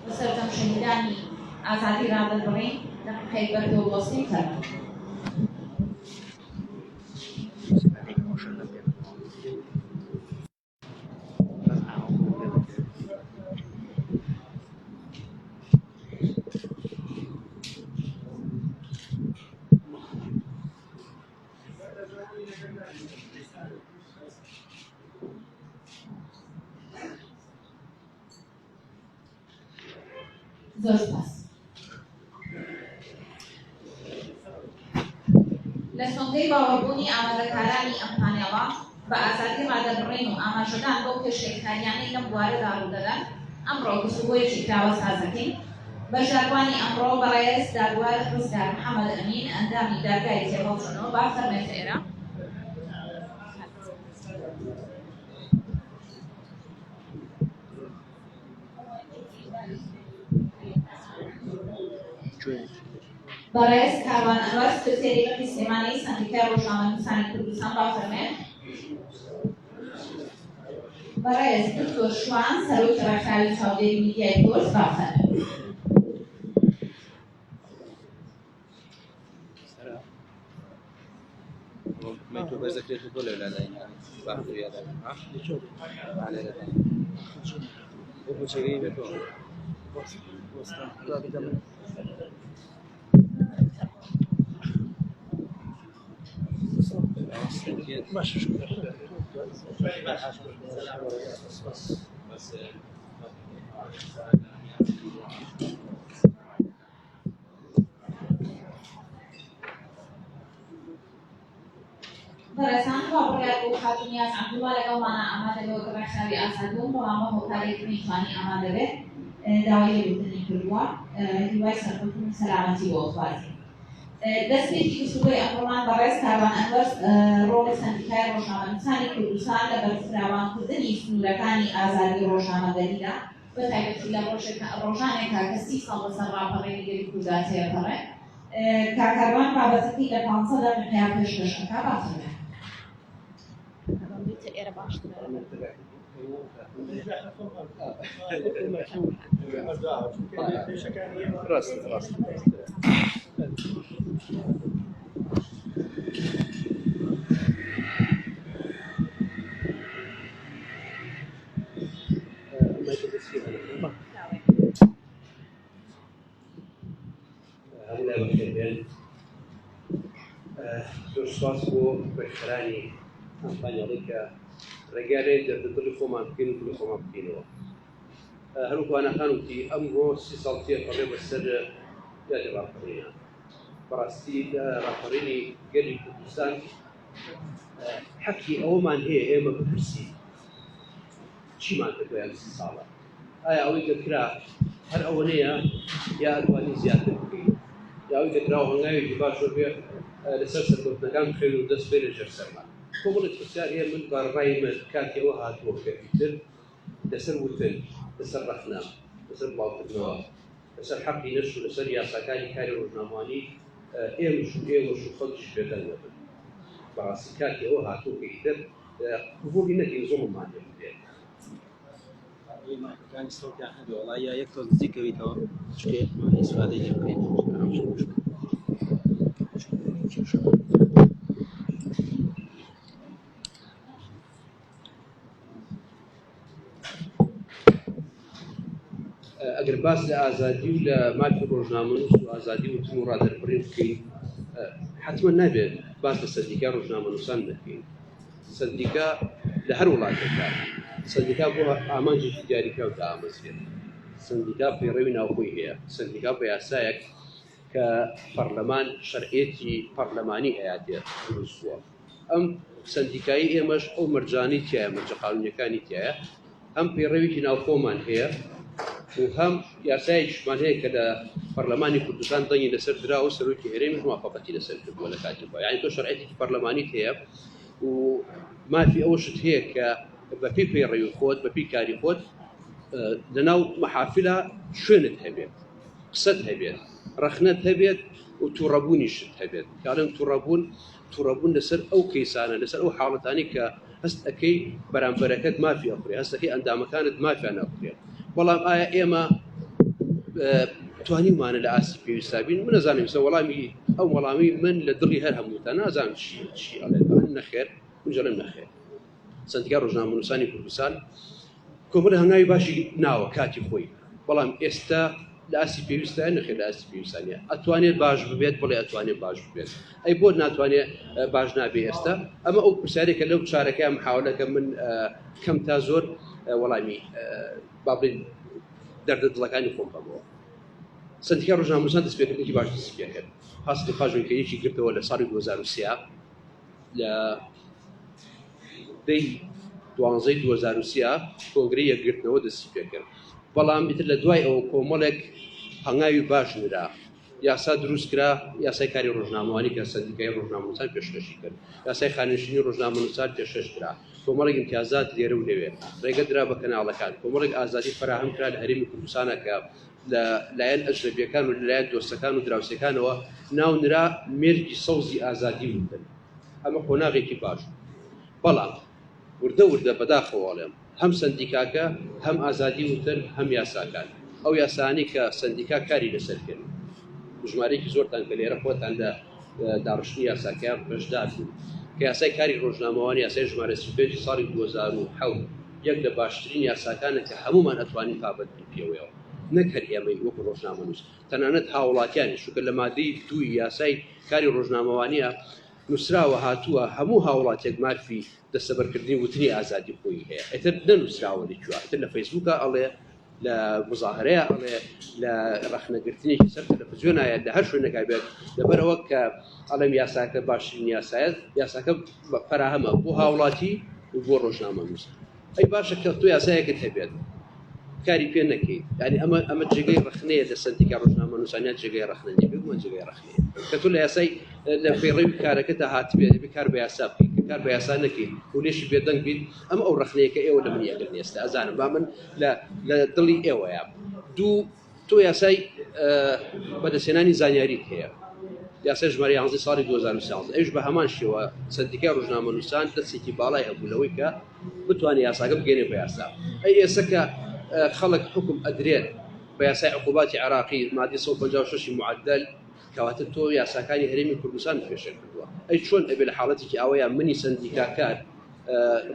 بسەرجەم شەهیدانی ئازادی ڕادەبڕین دەقیقەی بەردەوڵەستەی فەرموو. زۆر سپاس. لە سۆنگەی باوەڕبوونی ئامادەکارانی ئەم پانێڵە بە ئازادی ڕادەبڕین و ئاماژەدان بۆ کێشەکاریانەی لەم بوارەدا ڕوودەدەن ئەمڕۆ گفتوگۆیەکی کراوە سازەکەین. بەشداروانی ئەمڕۆ بەڕێز دادوەر ڕزگار محەممەد ئەمین ئەندامی دادگای تێبەڵچوونەوە با فەرمێتە ئێرە. بەڕێز کاروان ئەنوەر سکرتێری بەرگی سلێمانی سەندیکای ڕۆژنامەنووسانی کوردستان با فەرمێت. بەڕێز دکتۆر شوان سەرۆکی ڕێکخراوی چاودێری میدیای کورد با فەرمێت. تو بذکرش تو لولادین باقی یادم ها علی ردان او چگی به تو باشه بەڕێزان خۆڕێک بۆ خاتونیاز عەبدوڵڵا لەگەڵمانە ئامادەبێەوە کە ڕێکخراوی ئازادبوون بەڵام هۆکارێک میتوانی ئامادە بێت داوای لێبوردنی کردووە هیوای سەرکەوتنی سەلامەتی بۆ ئەخوازی. دەستپێکی گفتوگۆی ئەمڕۆمان بەڕێز کاروان ئەنوەر ڕۆڵی سەندیکای ڕۆژنامەنووسانی کوردستان لە بەرفراوانکردنی سنوورەکانی ئازادی ڕۆژنامەگەریدا بە تایبەتی لە ڕۆژانێکە کە 30 ساڵ لەسەر ڕاپەڕینی گەری کورددا تێپەڕێت. کاکاروان بابەتەکەی لە 500 دەقیقەیە پێشکەشەکە باتەوێت. سپاس بۆ بەشکرانی ئەم پانێڵی کە ڕێگارێک دەردەدڵی خۆمان بکەین و دڵی خۆمان بکەینەوە. هەروکوانەکان وتی ئەمڕۆ 30 ساڵ تێپەڕێ بەسەر یادی ڕاپەڕینە. بەڕاستی ڕاپەڕینی گەلی کوردستان حەقی ئەوەمان هەیە ئێمە بپرسین چیمان کردووە ئەم 30 ساڵە؟ ئایا ئەوەی دەکرا هەر ئەوەنەیە یا ئەتوانی زیاتر بکەین؟ یا ئەوەی دەکراوە هەنگاوێکی باشە بێ لەسەر سەرکەوتنەکان بخێن و دەست بێ لەژێر سەرمان. کۆمەڵێک پرسیار هەیە من بەڕای من کاتی ئەوە هاتووە کە ئیتر لەسەر وتن، لەسەر ڕەخنا، لەسەر بڵاوکردنەوە، لەسەر حەقی نەشر و لەسەر یاساکانی کاری ڕۆژنامەوانی ئێمەش و ئێوەش و خەڵکیش پێدەن وەبن. بەڕاستی کاتی ئەوە هاتووە کە ئیتر قبوڵی نەکەین زۆڵمان لێ بدێت. كان صوتي أحد والله يا يكتب ذكري تو شيء ما يسوى لي يمكن ئەگەر باس لە ئازادی و لە مافی ڕۆژنامەنووس و ئازادی وتن و ڕادەربڕین بکەین حتمما نابێت باس لە سەندیکا ڕۆژنامەنووسان دەکەین. سەندیکا لە هەر وڵاتێکدا سەندیکا بۆ ئامانجێکی دیاریکراودا ئامەزرێت. سەندیکا پەیڕەوی ناوخۆی هەیە. سەندیکا بە یاسایەک کە پەرلەمان شەرعێتی پەرلەمانی هەیەتێ دروست بووە. ئەم سەندیکایی ئێمەش ئەو مەرجانی تایە، مەرجە قانونیەکانی تایە، هەم پەیڕەوێکی ناوخۆمان هەیە و هەم یاسایەکیشمان هەیە کە لە پەرلەمانی کوردستان دەنگی لەسەر درا و سەرۆکی هەرێمیش موافقەتی لەسەر کردووە لە کاتێکدا. یعنی تۆ شەرعێتێکی پەرلەمانیت هەیە و مافی ئەوەشت هەیە کە بەپێی پەیڕەوی خۆت بەپێی کاری خۆت لەناو مەحافلە شوێنت هەبێت، قسەت هەبێت، ڕەخنەت هەبێت و تووڕەبوونیشت هەبێت. کارم تووڕەبوون لەسەر ئەو کەیسانە، لەسەر ئەو حاڵەتانی کە هەست ئەەکەی بەرامبەرەکەت مافی ئەخورێ، هەست ئەەکەی ئەندامەکانت مافیان ئەخورێت. بەڵام ئایا ئێمە توانیمانە لە ئاسی پێویستا بین من نەزانم سە وەڵامی ئەو وەڵامی من لە دڵی هەر هەمووتان نازانم چی ئەڵێ نەخێر منجەڵێم نەخێر سندیکا ڕۆژنامەنووسانی کوردستان کۆمەڵە هەنگاوی باشی ناوە کاتی خۆی بەڵام ئێستا لە ئاسی پێویستە نەخێر لە ئاسی پێویستانە ئەتوانێت باش ببێت بڵێ ئەتوانێت باش ببێت ئەی بۆ ناتوانێت باش نابێ ئێستا ئەمە ئەو پرسیارێکە لەو چارەکەی محاولەکە من کەم تا زۆر وەڵامی بابڵین دەردە دڵەکانی خۆم بەبەوە سندیکا ڕۆژنامەنووسان دەستپێکردنێکی باش دەست پێ کرد پاسی پاژۆکەیەکی گرتەوە لە ساڵی 2023 لە دەی 2023 کۆنگرەی یەکگرتنەوە دەستی پێ کرد بەڵام ئیتر لە دوای ئەوە کۆمەڵێک هەنگاوی باش نرا یاسا دروست کرا یاسای کاری ڕۆژنامەوانی کە سندیکای ڕۆژنامەنووسان پێشکەشی کرد یاسای خانشینی ڕۆژنامەنووسان پێشکەش کرا کۆمەڵێک امتیازات لێرە و لەوێ ڕێگە درا بە کەناڵەکان کۆمەڵێک ئازادی فراهم کرا لە هەرێمی کوردستانە کە لە لایەن ئەجنەبیەکان و لەلایەن دۆستەکان و دراوسەکانەوە ناونرا مێرگی سەوزی ئازادی وتن ئەمە قۆناغێکی باش بەڵام وردە وردە بەداخەوەڵێم هەم سندیکاکە هەم ئازادی وتن هەم یاساکان ئەو یاسانی کە سندیکا کاری لەسەر کرد ژمارەیەکی زۆرتان کە لێرە خۆتان لە داڕشتنی یاساکیان بەشدار بوو کە یاسای کاری ڕۆژنامەوانی یاسای ژمارە 35 ساڵی 2007 یەک لە باشترین یاساکانە کە هەمومان ئەتوانین تابەت پێوەوە نەک هەر ئێمەی وەکو ڕۆژنامەنووس تەنانەت هاوڵاتیانی شوکە لە مادەی دووی یاسای کاری ڕۆژنامەوانیە نووسراوە هاتووە هەموو هاوڵاتێک مارفی دەستەبەرکردنی وتنی ئازادی خۆی هەیە ئێتر نەنووسراوە لەکوێ ئێتر لە فەیسبووکە ئەڵێ لە مزاهرەیە ئەڵێ لە ڕەخنەگرتنێکی سەر تەلەڤیزیۆنایە لە هەر شوێنێکا بێت لەبەرەوە کە ئەڵێم یاساکە باشترین یاسایەت یاساکە فراهەمە بۆ هاوڵاتی و بۆ ڕۆژنامەنووس ئەی باشە کە تۆ یاسایەکت هەبێت کاری پێ نەکەیت ینی ئەمە جێگەی ڕخنەیە لە سندیکا ڕۆژنامەنووسانیان جێگەی ڕخنە نیە بگومان جێگەی ڕخنەیە کە تۆ لە یاسای لە پێڕەوی کارەکەتە هاتبێت بکار بە یاسا بکەیت کار بە یاسا نەکەیت و لێشی بێدەنگ بیت ئەمە ئەو ڕخنەیەکە ئێوە لە منیەگەر ئێستا ئەزانم با من لە دڵی ئێوەیە تۆ یاسای بەدەستێنانی زانیاریت هەیە یاسای ژمارە 11 ساڵی 2013 ئەوش بە هەمان شێوە سندیکای ڕۆژنامەنووسان دەستێکی باڵای هەبوو کە بتوانێت یاساکە بگەێنێ بە یاسا ئەی ئێستا کە خەڵک حکم ئەدرێت بە یاسای عقوباتی عراقی مادەی 156 معدل کەواتە تۆ یاساکانی هەرێمی کوردستان پێشێ کردووە ئەی چۆن ئەبێ لە حاڵەتێکی ئەوەیە منی سندیکاکار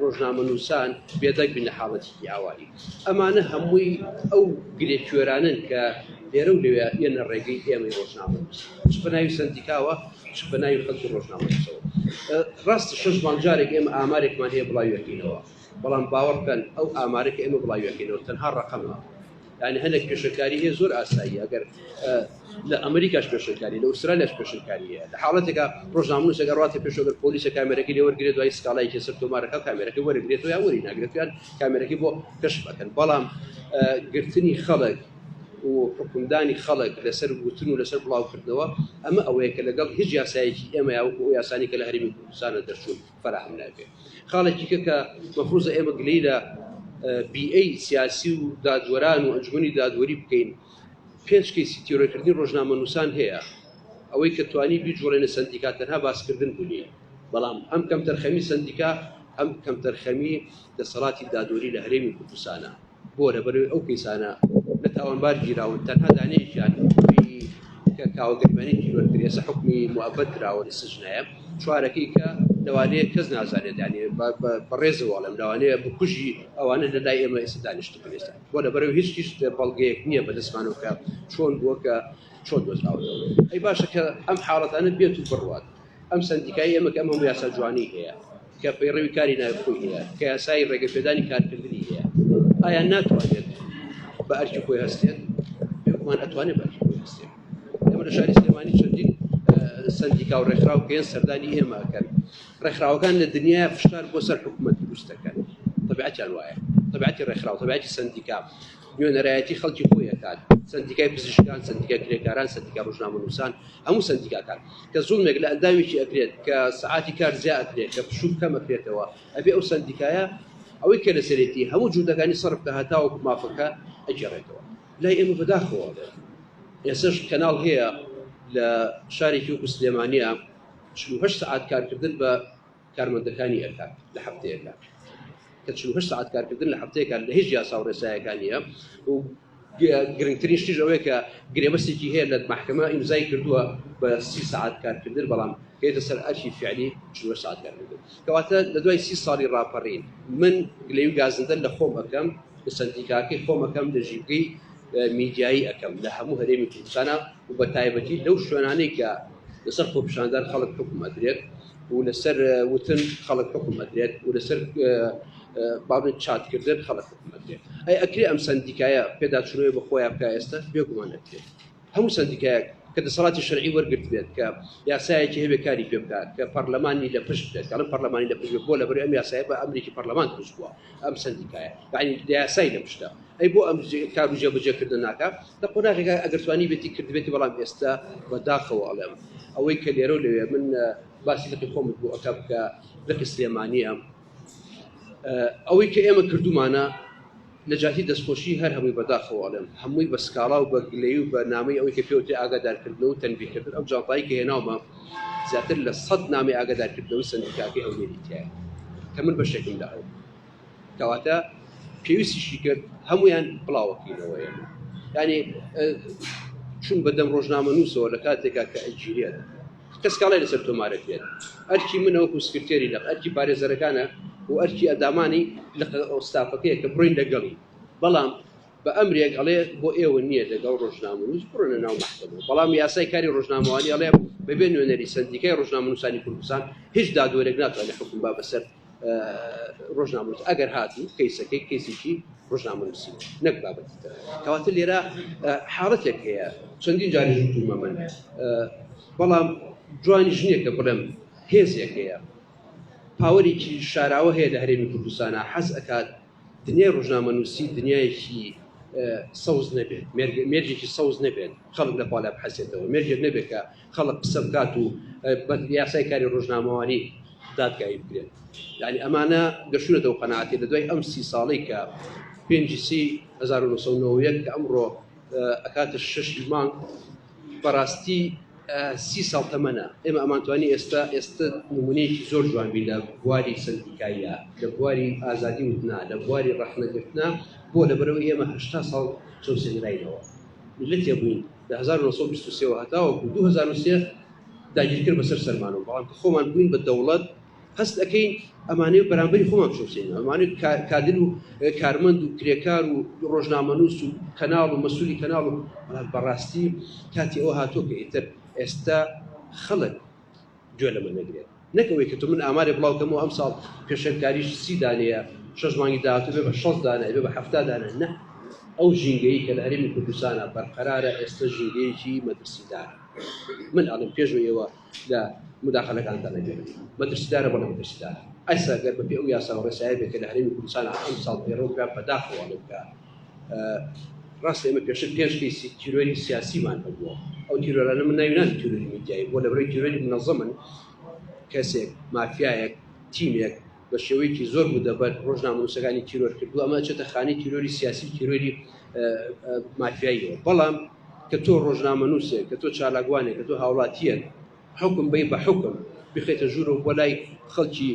ڕۆژنامەنووسان بێدەنگ بین لە حاڵەتێکی ئاوایی ئەمانە هەمووی ئەو گرێکوێرانن کە لێرە و لەوێ یەنە ڕێگەی ئێمەی ڕۆژنامەنووس چ بە ناوی سندیکاوە چ بە ناوی خەڵکی ڕۆژنامەنووسەوە ڕاستە 6 مانجارێک ئێمە ئامارێکمان هەیە بڵاویەکەینەوە بەڵام باوەڕ بکەن ئەو ئامارێک ئێمە بڵاویەکەینەوە تەنها ڕقەمە یعنی هەندێک پێشەکاری هەیە زۆر ئاسایی ئەگەر لە ئەمریکاش پێشەکاری لە ئوسترالیاش پێشەکاری هەیە لە حاڵەتێکە ڕۆژنامەنووسێک ڕاتێ پێشەگەر پۆلیسە کامێرەکەی لێ وەرگێت دوای سکاڵایکی سەر تۆمارەکە کامێرەکەی وەرگێتەوە یا وەری ناگرێتیان کامێرەکەی بۆ کەشف بکەن بەڵام گرتنی خەڵک و حکومدانی خەڵک لەسەر گوتن و لەسەر بڵاوکردنەوە ئەمە ئەوەیە کە لەگەڵ هیچ یاسایەکی ئێمە یاوەکو یاسانی کە لە هەرێمی کوردستانە دەرچوون فراهم نابێت خاڵێکی کە مەفروضە ئێمە گلەی لە بیئەی سیاسی و دادوەران و ئەنجومەنی دادوەری بکەین پێنج کەیسی تیرۆریکردنی ڕۆژنامەنووسان هەیە ئەوەی کە توانی بیجوڵێنە سندیکا تەنها باسکردن بوونی بەڵام ئەم کەم تەرخەمی سندیکا ئەم کەم تەرخەمی دەسەڵاتی دادوەری لە هەرێمی کوردستانە بۆ لەبەرەوەی ئەو کەیسانە لە تاوانبار گیراون تەنها دانەیەکیان کە کاوەگەریمانی تیرۆرکردی ئێستا حکمی موەبەت کراوە لە سژنایە چوارەکەی کە لەوانەیە کەس نازانێت ینی بەڕێزەوەڵم لەوانەیە بکوژی ئەوانە لە لای ئێمە ئێستا دانیشتبن ئێستا بۆ لەبەرەوەی هیچ بەڵگەیەک نییە بەدەستمانەوە کە چۆن بووە کە چۆن دۆزراوەوە ئەی باشە کە ئەم حاڵەتانە بێت و بڕوات ئەم سندیکایی ئێمە کە ئەم هەموو یاسا جوانی هەیە کە پەیڕەوی کاری ناوخۆی هەیە کە یاسای ڕێگەپێدانی کارکردنی هەیە ئایا ناتوانێت بە ئەرکی خۆی هەستێت پێمان ئەتوانێت بە ئەرکی خۆی هەستێت ئێمە لە شاری سلێمانی چەندین سندیکا و ڕێکخراوکەیان سەردانی ئێمەکەن ڕێکخراوەکان لە دنیای فشار بۆ سەر حکوومەت دروستەکەن طبیعەتیان وایە طبیعەتی ڕێکخراو طبیعەتی سندیکا نوێنەرایەتی خەڵکی خۆیەکان سندیکای پزیشکان سندیکای کرێکاران سندیکا ڕۆژنامەنووسان هەموو سندیکاکان کە زوڵمێک لە ئەنداوێکی ئەکرێت کە سەعاتی کار زیاد ئەکرێت کە پشوو کەم ئەکرێتەوە ئەبێ ئەو سندیکایە ئەوەی کە لەسەرێتی هەموو جوودەکانی سەرف کە هەتاوەکو مافەکە ئەجێڕێتەوە لای ئێمە بەداخەوە ئێسش کەناڵ هەیە لە شارێکی وەکو سلێمانیە 48 ساعات کارکردن بە کارمەندەکانی ئەکات لە هەفتەیەکە کە 48 ساعات کارکردن لە هەفتەیەکان لە هیچ یاسا و ڕێسایەکان نیە و گرنگترین شتیش ئەوەیە کە گرێبەستێکی هەیە لە محکەمە ئیمزای کردووە بە 30 ساعت کارکردن بەڵام هێتە سەر ئەرکی فعلی 40 ساعت کارکردن کەواتە لە دوای 30 ساڵی ڕاپەڕین من گلەوی گازندە لە خۆم ئەەکەم لە سندیکاکەی خۆم ئەەکەم لە ژیبگەی میدیایی ئەەکەم لە هەموو هەرێمی کوردستانە و بە تایبەتی لەو شوێنانەی کە لەسەر خۆپیشاندان خەڵک حکم ئەدرێت و لەسەر وتن خەڵک حکم ئەدرێت و لەسەر باڵێن چاتکردن خەڵک حکم ئەدرێت ئەی ئەکرێ ئەم سندیکایە پێداچوونەوەی بە خۆیان بکە ئێستا بێگومان نەکرێت هەموو سندیکایەک کە دەسەڵاتی شەرعی وەرگرت بێت کە یاسایەکی هەبێ کاری پێ بکات کە پەرلەمانی لە پشت بێت کەڵم پەرلەمانی لە پشت بۆ لەبەر ئەم یاسایە بە ئەمریکی پەرلەمان پشت بووە ئەم سندیکایە یعنی یاسای لە پشتە ئەی بۆ ئەم کار و جێبەجێکردن ناکە لە قۆناغێکا ئەگەر توانی بێتی کردبێتی بەڵام ئێستا بەداخەوە ئەڵێم ئەوەی کە لێرە و لەوێ من باسی لەکە خۆمت بۆ ئەکە بکە لەکە سلێمانیە ئەوەی کە ئێمە کردومانە نەجاتی دەستخۆشی هەر هەمووی بەداخەوەڵێم هەمووی بە سکاڵا و بە گلەی و بە نامەی ئەوەی کە پێوتی ئاگادارکردن و تەنبیهکردن ئەو جاڵتایی کە هێناومە زیاتر لە 100 نامی ئاگادارکردنەوەی سندیکاکەی ئەولێری تایە کە من بەشێکم لە ئەو کەواتە پێویستیشی کرد هەمویان بڵاوەکەینەوە ئێمە یعنی چون بەدەم ڕۆژنامە نووسەوە لە کاتێکا کە ئەجیرێت کەس کاڵای لەسەر تۆمارەکرێت ئەرکی منەوەکو سکرتێری لە ئەرکی پارێزەرەکانە و ئەرکی ئەدامانی لە ئۆستافەکەیە کە بڕین لەگەڵی بەڵام بە ئەمرێک ئەڵێ بۆ ئێوە نییە لەگەڵ ڕۆژنامە نووس بڕۆنە ناو محکەمە بەڵام یاسای کاری ڕۆژنامەوانی ئەڵێ بەبێ نوێنەری سندیکای ڕۆژنامە نووسانی کوردستان هیچ دادوەرێک ناتوانێت حکم با بەسەر ڕۆژنامە نووس ئەگەر هاتی کەیسەکەی کەیسێکی ڕۆژنامە نووسی نەک بابەتی کەواتە لێرە حاڵەتێک هەیە چەندین جاری ژووتومە من بەڵام جوانی ژنیە کە بڵێم هێزێک هەیە پاوەێکی شاراوە هەیە لە هەرێمی کوردستانە حەز ئەکات دنیای ڕۆژنامە نووسی دنیایەکی سەوز نەبێت مێرجێکی سەوز نەبێت خەڵک لە پاڵا بحەسێتەوە مێرجێک نەبێت کە خەڵک قسە بکات و بە یاسای کاری ڕۆژنامەوانی دادگایی بکرێت یعنی ئەمانە گەشتونەتەوە قەناعەتی لە دوای ئەم 30 ساڵەی کە 1990 کە ئەمڕۆ ئەکاتە 6 مانگ بەڕاستی 30 ساڵ تەمەنە ئێمە ئەمانتوانی ئێستا نمونەیەکی زۆر جوان بین لە بواری سندیکاییە لە بواری ئازادی وتنا لە بواری ڕەخنەگرتنا بۆ لەبەرەوەی ئێمە 80 ساڵ چەوسێنراینەوە ملەتێ بووین لە 1923 هەتاوەکو 2003 داگیرکرد بەسەر سەرمانەوە بەڵام کە خۆمان بووین بە دەوڵەت هەست ئەەکەین ئەمانەی بەرامبەری خۆمان چۆسێنەوە ئەمانێت کادر و کارمەند و کرێکار و ڕۆژنامەنووس و کەناڵ و مەسوولی کەناڵ و بەڕاستی کاتی ئەوە هاتووە کە ئیتر ئێستا خەڵک گوێ لەمە نەگرێت نەکەوەی کە تو من ئامارێ بڵاوکەمەوە ئەم ساڵ پێشەنگاریش 30 دانەیە 6 مانگی داهاتوو بێ بە 6 دانە بێ بە 70 دانە نە ئەو ژینگەی کە لە هەرێمی کوردستانە بەرقەرارە ئێستا ژینگەیەکی مەترسیدارە من ئەڵم پێشەوەیەوە لە مداخەلەکانتان نەگەێت مەترسیدارە بەڵام مەترسیدارە ئەسا گەر بەپێ ئەو یاسا ڕێسایە بێت کە لە هەرێمی کوردستانە ئەم ساڵ پێڕۆکرا بەداخەوە بکە ڕاست ئێمە پێشتر 5 کەیسی تیرۆری سیاسیمان هەبووە ئەو تیرۆرانە من ناوی ناوی تیرۆری میدیایی بۆ لەبەرەوەی تیرۆری منەظەمن کەسێک مافیایەک تیمێک بە شێوەیەکی زۆر بوو دەبەر ڕۆژنامە نووسەکانی تیرۆر کردو ئەمە چێتە خانەی تیرۆری سیاسی تیرۆری مافیاییەوە بەڵام کە تۆ ڕۆژنامە نووسێک کە تۆ چالاگوانێک کە تۆ هاوڵاتیەن حکم بی بە حکم بخێتە ژوورە بۆ لای خەڵکی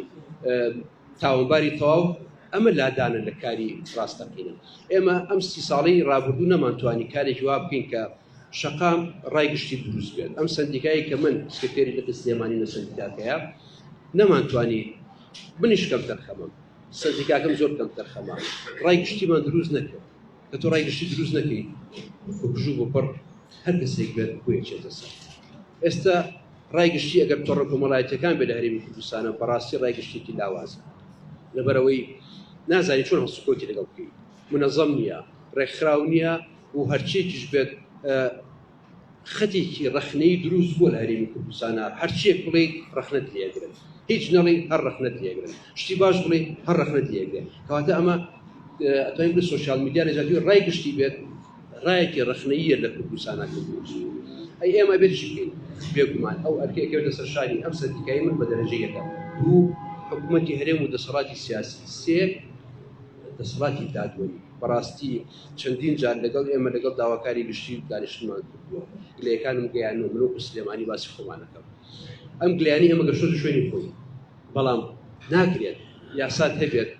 تاوانباری تەواو ئەمە لادانە لە کاری ڕاستەقینە ئێمە ئەم 30 ساڵەی ڕابردوو نەمانتوانی کارێکی وا بکەین کە شەقام ڕایگشتی دروست بێت ئەم سندیکایی کە من سکرتێری لە سلێمانی لە سندیکاکەیە نەمانتوانی منیش کەم تەرخەمەم سندیکاکەم زۆر کەم تەرخەمە ڕایگشتیمان دروست نەکرد کە تۆ ڕایگشتی دروست نەکەی بکژوو بۆ پڕ هەر کەسێک بێت بۆیە چێتە سەر ئێستا ڕایگشتی ئەگەر تۆڕە کۆمەڵایەتیەکان بێ لە هەرێمی کوردستانە بەڕاستی ڕایگشتێکی لاوازە لەبەرەوەی نازانی چۆن هەڵسوکۆتی لەگەڵ بکەی منەظەم نییە ڕێکخراو نییە و هەرچێکیش بێت خەتێکی ڕەخنەی دروست بووە لە هەرێمی کوردستانە هەرچێک بڵێ ڕەخنەت لێگرن هیچ نەڵێ هەر ڕەخنەت لێگرن شتی باش بڵێ هەر ڕەخنەت لێگرێن کەواتە ئەمە ئەتوانین بڵێ سۆشیال میدیا نەجاتیوی ڕایگشتی بێت ڕایەکی ڕەخنەییە لە کوردستانە کردووە ئەی ئێمە بێت بکەین بێگومان ئەو ئەرکێکەوە لەسەر شاری ئەم سەردیکایی من بە دەرەجەیەکە دوو حکوومەتی هەرێم و دەسەڵاتی سیاسی سێ دەسەڵاتی دادوەری بەڕاستی چەندین جار لەگەڵ ئێمە لەگەڵ داواکاری گشتی دانیشتمان کردووە گلەیەکانم گەیانەوە منۆکو سلێمانی باسی خۆمانەکەم ئەم گلیانی ئێمە گەشتۆ شوێنی خۆی بەڵام ناکرێت یاسات هەبێت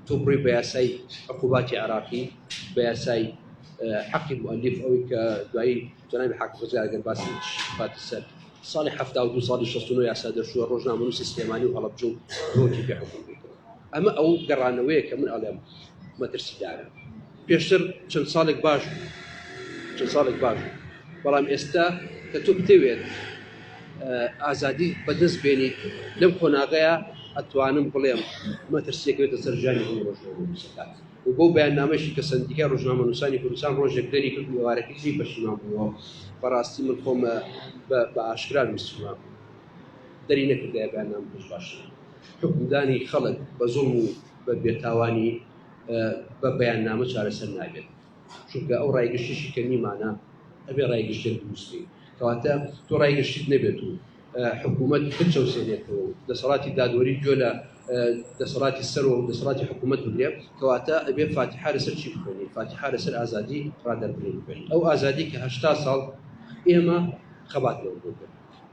تۆ بڕۆی بە یاسای عقوباتی عراقی بە یاسای حقی مؤلف ئەوەی کە دوایی جەنابی حاکم ڕزگار ئەگەر باسی فاتی سەر ساڵی 72 ساڵی 69 یاسا دەرچووە ڕۆژنامەنووسی سلێمانی و هەڵەبجە و ڕۆکی پێ حکوم بکەوە. ئەمە ئەو گەڕانەوەیە کە من ئەڵێم مەترسیدارە. پێشتر چەند ساڵێک باش بەڵام ئێستا کە تۆ بتەوێت ئازادی بەدەست بێنیت لەم کۆناغەیە ئەتوانم بڵێم مەترسیەکەوێتە سەر ژیانی هەموو ڕۆژنامەنووسەکان و بۆ بەیاننامەشی کە سەندیکای ڕۆژنامەنووسانی کوردستان ڕۆژێک دەری کرد و ئێوارەکەی پەشیمان بووەوە بەڕاستی من خۆم بە ئاشکرا نووسیوە دەری نەکردایە بەیاننامە باش حکومدانی خەڵک بە زوڵم و بە بێتاوانی بە بەیاننامە چارەسەر نابێت چونکە ئەو ڕایگەشتیشی کە نیمانە ئەبێ ڕایگەشتێک دروستکەی کەواتە تۆ ڕایگەشتیت نەبێت و حکوومەت بچەوسێنێتەوە و دەسەڵاتی دادوەری گوێ لە دەسەڵاتی سەرەوە و دەسەڵاتی حکوومەت بگرێ کەواتە ئەبێ فاتحە لەسەر چی بخوێنی فاتحە لەسەر ئازادی ڕادەربڕین بکەین ئەو ئازادی کە 80 ساڵ ئێمە خەباتەوە بوو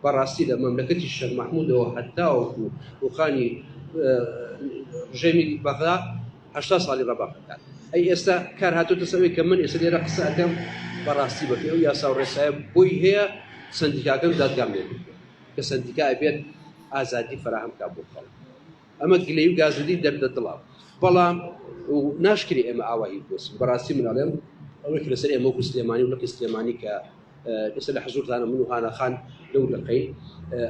بەڕاستی لە مەملەکەتی شەر مەحموودەوە هەتاوەکو وخانی ژێمی بەغدا 80 ساڵی ڕەباقەکان ئەی ئێستا کار هاتوۆتە سەوەی کە من ئێستا لێرە قسە ئەەکەم بەڕاستی بەپێ ئەو یاسا و ڕێسایە بۆی هەیە سندیکاکەم دادگام لێ کە سندیکا ئەبێت ئازادی فراهم کا بۆ خەڵک ئەمە گلەی و گازوودی دەردە دڵا بەڵام ناشکری ئێمە ئاوایی بۆسم بەڕاستی مناڵێم ئەوەی لەسەر ئێمە و سلێمانی و لەقی سلێمانی کە لەسەر لە حەزورتانە من و هانەخان لەو لەقەی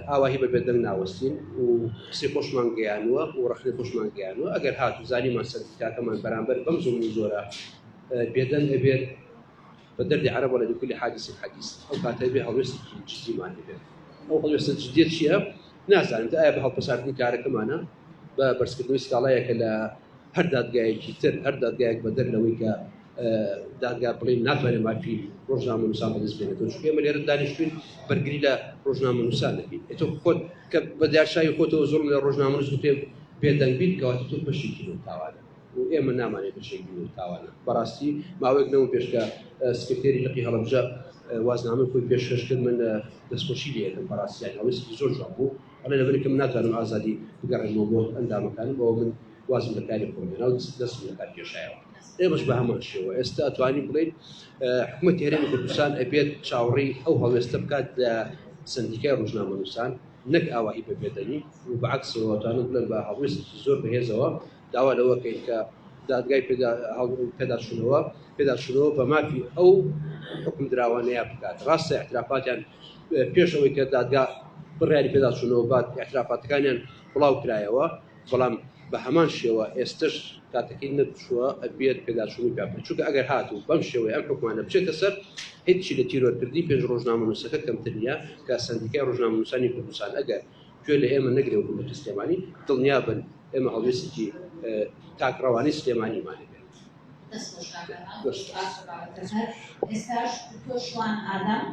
ئاواهی بەبێ دەنگ ناوەستین و قسەی خۆشمان گەیانووە و ڕەخنەی خۆشمان گەیانووە ئەگەر هاتوو زانیمان سەردیکاکەمان بەرامبەر بەم زۆمی زۆرە بێدەنگ ئەبێت بە دەردی عەرەب وەلا لكل حادث حديث ئەو کاتە بێ هەڵوێستێکی جدیمان هەبێت ئەو هەڵوێستە جدیت چییە؟ نازانم ئایا بە هەڵپەساردنی کارەکەمانە بە بەرزکردنەوەی سکاڵایەکە لە هەر دادگایەکی تر هەر دادگایەک بە دەرلەوەی کە دادگا بڵێن ناتوانێت مافی ڕۆژنامەنووسان بەدەست بێنێتەوە چونکە ئێمە لێرە دانیشتوین بەرگری لە ڕۆژنامەنووسان دەکەین تۆ خۆت کە بە دیارشایی خۆتەوە زۆر لە ڕۆژنامەنووس پێ بێدەنگ بیت کەواتە تۆ بەشێکی لەو تاوانە و ئێمە نامانێت بەشێکی لەو تاوانە بەڕاستی ماوەیەک نەوە پێشکە سکرتێری لەقی هەڵەبجە وازنامە خۆی پێشکەش کرد من دەستخۆشی لێ یەکەم بەڕاستیان هەڵوێستی زۆر جوان بوو ئەڵێ لەبەرێک کە من ناتوانم ئازادی بگەڕێمەوە بۆ ئەندامەکانم بەوە من وازم لە کاری خۆم هێنا و دەستم لە کار کێشایەوە ئێمەش بە هەمان شێوە ئێستا ئەتوانین بڵێن حکوومەتی هەرێمی کوردستان ئەبێت چاوەڕێی ئەو هەڵوێستە بکات لە سندیکای ڕۆژنامەنووسان نەک ئاواهی بەبێدەنی و بەعکسەوە ئەتوانن بڵێن بە هەڵوێستێکی زۆر بەهێزەوە داوا لەوە کەین کە دادگای پێداچوونەوە بە مافی ئەو حکم دراوانەیە بکات ڕاستە احترافاتیان پێش ئەوەی کە دادگا بڕیاری پێداچوونەوە بات احترافاتەکانیان بڵاو کرایەوە بەڵام بە هەمان شێوە ئێستش کاتەکەی نەچووە ئەبێت پێداچوونی پێ بکات چونکە ئەگەر هاتوو بەم شێوەیە ئەم حکومانە بچێتە سەر هیچی لە تیرۆرکردی پێش ڕۆژنامەنووسەکە کەمتر نیە کە سەندیکای ڕۆژنامەنووسانی کوردستان ئەگەر گوێ لە ئێمە نەگرێ و حکومەتی سلێمانی دڵنیا بن ئێمە هەڵوێستێکی تاکڕەوانی سلێمانیمان هەبێت. ئێستاش تۆشوان ئادەم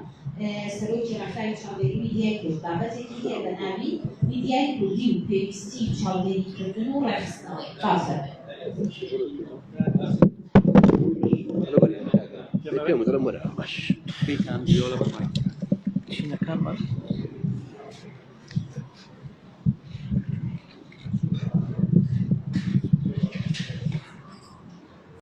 سەرۆکی ڕێکخراوی چاودێری میدیای کورد بابەتێکی هەیە بە ناوی میدیای کوردی و پێویستی چاودێریکردن و ڕێخستنەوەی قازە پێم دەڵێم وەرە باش بیتان دیۆلە بەڕای شینەکان باش